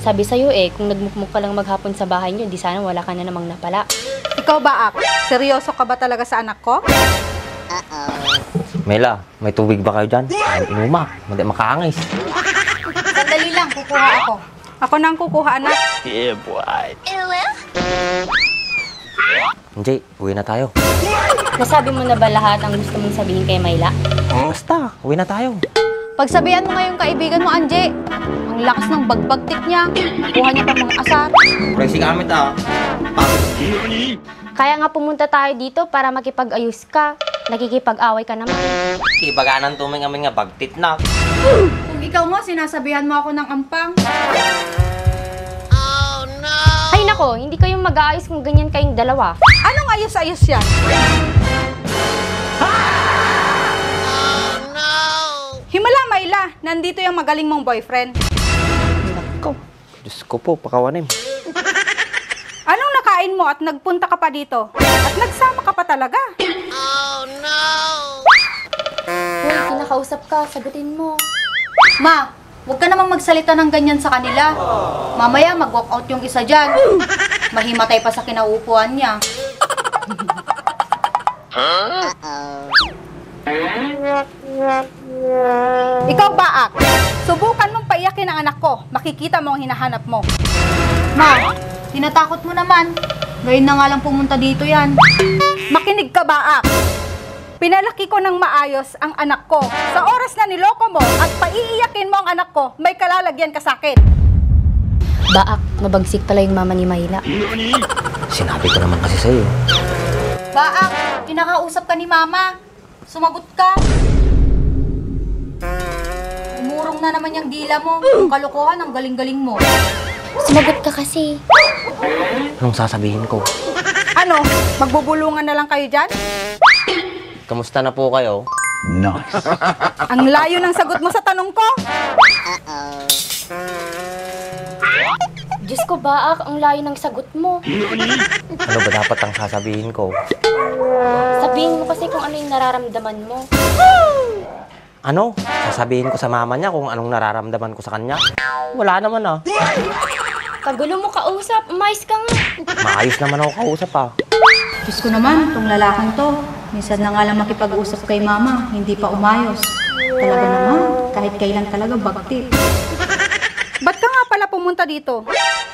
Sabi sa'yo kung nagmukmuk ka lang maghapon sa bahay niyo, di sana wala ka na namang napala. Ikaw ba, Ak? Seryoso ka ba talaga sa anak ko? Mela, may tubig ba kayo dyan? Ay, inuma. Hindi makaangis. Sandali lang, kukuha ako. Ako nang kukuha, anak. Yeah, boy. Anjay, uwi na tayo. Nasabi mo na ba lahat ang gusto mong sabihin kay Myla? Basta, uwi na tayo. Pagsabihan mo nga yung kaibigan mo, Anje. Ang lakas ng bagbagtik niya. Kuha niya pa mga asar. Presi gamit Kaya nga pumunta tayo dito para makipag-ayos ka. Nakikipag-away ka naman. Ibaganan tuming amin nga bagtit na. Kung ikaw mo, sinasabihan mo ako ng ampang. Ay nako, hindi kayong mag-aayos kung ganyan kayong dalawa. Anong ayos-ayos yan? Himala, Myla. Nandito yung magaling mong boyfriend. Nako, Diyos ko po, pakawanim. Anong nakain mo at nagpunta ka pa dito? At nagsama ka pa talaga? Hoy, kinakausap ka, sagutin mo. Ma, huwag ka namang magsalita ng ganyan sa kanila. Mamaya mag-walk out yung isa dyan. Mahimatay pa sa kinauupuan niya. Ikaw ba, Ak? Subukan mong paiyakin ang anak ko. Makikita mo ang hinahanap mo. Ma, tinatakot mo naman. Ngayon na nga lang pumunta dito yan. Makinig ka ba, Ak? Pinalaki ko ng maayos ang anak ko. Sa oras na niloko mo at paiiyakin mo ang anak ko, may kalalagyan ka sa akin. Baak, mabagsik pala yung mama ni Myla. Sinabi ko naman kasi sa'yo. Baak, kinakausap ka ni Mama. Sumagot ka. Umurong na naman yung dila mo. Yung kalokohan, ang galing-galing mo. Sumagot ka kasi. Anong sasabihin ko? Ano, magbubulungan na lang kayo dyan? Kamusta na po kayo? Ang layo ng sagot mo sa tanong ko. Diyos ko, Baak, ang layo ng sagot mo. Ano ba dapat ang sasabihin ko? Sabihin mo kasi kung ano yung nararamdaman mo. Ano? Sasabihin ko sa mama niya kung anong nararamdaman ko sa kanya? Wala naman Kagulo mo kausap, umayos ka nga. Maayos naman ako kausap Diyos ko naman, itong lalaking to. Minsan na nga lang makipag-usap kay Mama, hindi pa umayos. Talaga naman, kahit kailan talaga bagti. Ba't ka nga pala pumunta dito?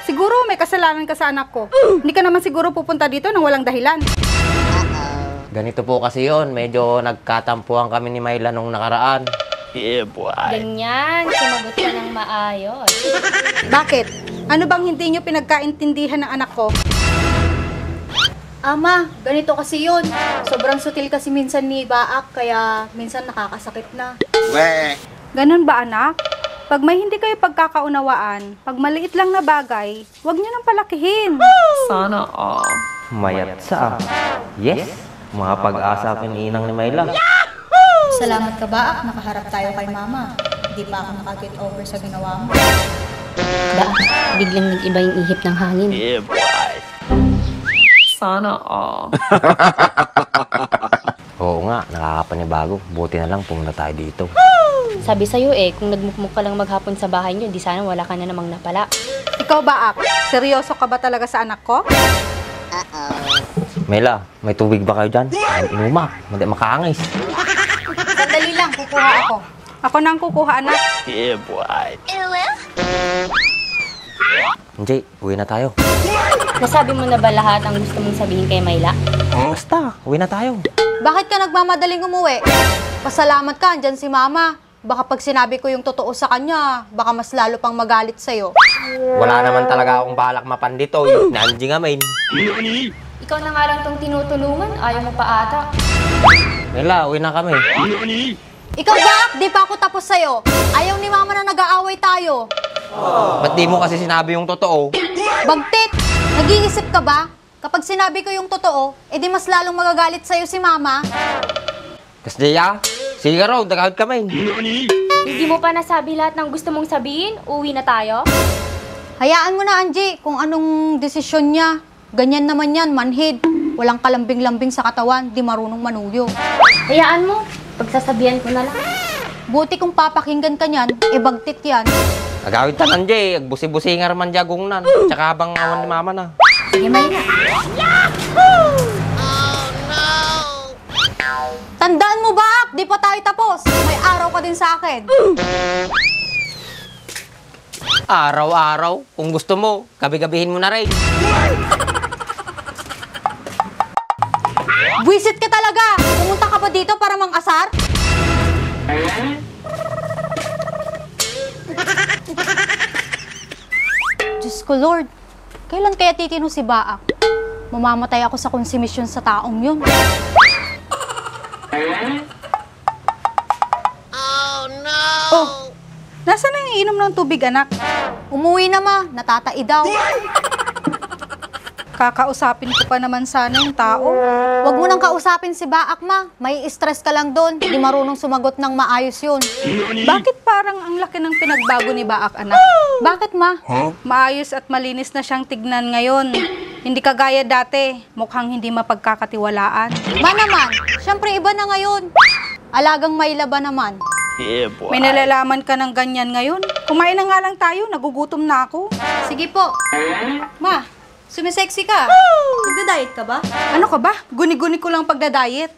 Siguro may kasalanan ka sa anak ko. Hindi ka naman siguro pupunta dito nang walang dahilan. Ganito po kasi yon, medyo nagkatampuhan kami ni Myla nung nakaraan. Yeah, boy. Ganyan, sumagot ka ng maayos. Bakit? Ano bang hindi nyo pinagkaintindihan ng anak ko? Ama, ganito kasi yun. Sobrang sutil kasi minsan ni Baak, kaya minsan nakakasakit na. Ganun ba, anak? Pag may hindi kayo pagkakaunawaan, pag maliit lang na bagay, huwag nyo nang palakihin. Sana mayat sa yes, mga pag-asa piniinang ni Myla. Salamat ka, Baak. Nakaharap tayo kay Mama. Hindi pa ako nakaget over sa ginawa mo. Baak, biglang nag-iba yung ihip ng hangin. Yeah, boy. Sana Oo nga, nakakapanibago. Buti na lang pumunta tayo dito. Sabi sa'yo kung nagmukmuk ka lang maghapon sa bahay niyo, di sana wala ka na namang napala. Ikaw, Baak? Seryoso ka ba talaga sa anak ko? Mela, may tubig ba kayo dyan? Ay, inuma. Hindi makaangis. Sandali lang, kukuha ako. Ako nang kukuha, anak. Yeah, boy. Anjay, uwi na tayo. Nasabi mo na ba lahat ang gusto mong sabihin kay Myla? Basta, uwi na tayo. Bakit ka nagmamadaling umuwi? Pasalamat ka, andyan si Mama. Baka pag sinabi ko yung totoo sa kanya, baka mas lalo pang magalit sa'yo. Wala naman talaga akong balak mapandito. Nandiyan nga, main. Ikaw na nga lang tong tinutulungan, ayaw mo pa ata. Mela, uwi na kami. Ikaw, Baak, di pa ako tapos sa'yo. Ayaw ni Mama na nag-aaway tayo. Ba't di mo kasi sinabi yung totoo? Bagtit, nag-iisip ka ba? Kapag sinabi ko yung totoo, edi mas lalong magagalit sa'yo si Mama. Kasi sige raw, dagahit ka, main. Hindi mo pa nasabi lahat ng gusto mong sabihin, uwi na tayo? Hayaan mo na, Angie, kung anong desisyon niya. Ganyan naman yan, manhid. Walang kalambing-lambing sa katawan, di marunong manuyo. Hayaan mo, pagsasabihan ko na lang. Buti kung papakinggan ka niyan, bagtit yan. Agawid tanan di, agbusi-busingar man jagong nan. Tsaka habang awan ni mama na. Sige, Mayla. Tandaan mo ba, Ak? Di pa tayo tapos. May araw ka din sa akin. Araw-araw, kung gusto mo, gabi-gabihin mo na rin. Buisit ka talaga! Pumunta ka pa dito para mang-asar? Diyos ko, Lord. Kailan kaya titino si Baak? Mamamatay ako sa konsumisyon sa taong yun. Oh, nasaan na yung iinom ng tubig, anak? Umuwi na, Ma. Natatai daw. Kakausapin ko pa naman sana yung tao. Huwag mo nang kausapin si Baak, Ma. May stress ka lang doon. Di marunong sumagot ng maayos yun. Bakit parang ang laki ng pinagbago ni Baak, anak? Bakit, Ma? Maayos at malinis na siyang tignan ngayon. Hindi kagaya dati. Mukhang hindi mapagkakatiwalaan. Ma naman, syempre iba na ngayon. Alagang Mayla ba naman? May nalalaman ka ng ganyan ngayon? Kumain na nga lang tayo. Nagugutom na ako. Sige po. Ma, sumisexy ka. Nagda-diet ka ba? Ano ka ba? Guni-guni ko lang pagda-diet.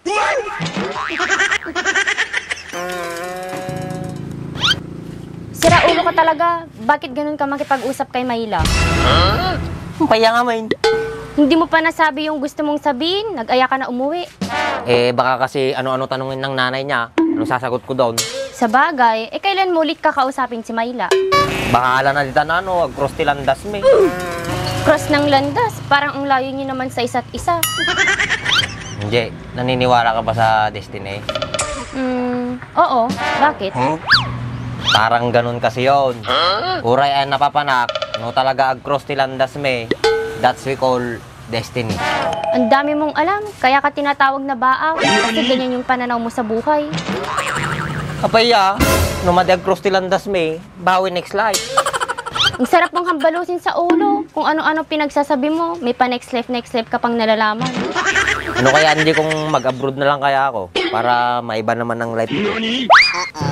Sira ulo ka talaga. Bakit ganun ka makipag-usap kay Mayla? Paya nga, main. Hindi mo pa nasabi yung gusto mong sabihin, nag-aya ka na umuwi. Baka kasi ano-ano tanungin ng nanay niya. Anong sasagot ko doon? Sa bagay, kailan mo ulit kakausapin si Mayla? Baka ala na dita na agkross tilandas me. Cross ng landas, parang ang layo niyo naman sa isa't isa. Hindi, naniniwala ka ba sa destiny? Oo. Bakit? Parang ganun kasi yon. Uray ay napapanak, no talaga agkross tilandas me. That's we call destiny. Ang dami mong alam, kaya ka tinatawag na Baak. Kasi ganyan yung pananaw mo sa buhay. Kapaya, no madagkross tilandas me, bawi next life. Ang sarap mong hambalusin sa ulo. Kung ano-ano pinagsasabi mo, may pa next life ka pang nalalaman. Ano kaya hindi kung mag-abroad na lang kaya ako? Para maiba naman ang life ko.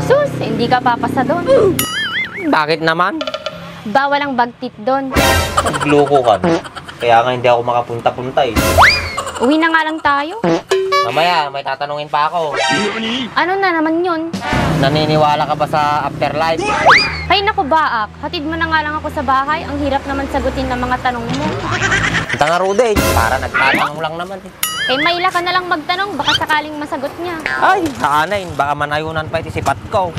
Sus, hindi ka papasa doon. Bakit naman? Bawal ang bagtit doon. Nagloko ka. Kaya nga hindi ako makapunta-punta eh. Uwi na nga lang tayo. Mamaya, may tatanungin pa ako. Ano na naman yun? Naniniwala ka ba sa afterlife? Ay naku Baak, hatid mo na nga lang ako sa bahay. Ang hirap naman sagutin ng mga tanong mo. Tanga Rude, para nagtatanong lang naman eh. Kay Mayla ka na lang magtanong, baka sakaling masagot niya. Ay, sa anayin, baka manayunan pa iti sipat ko.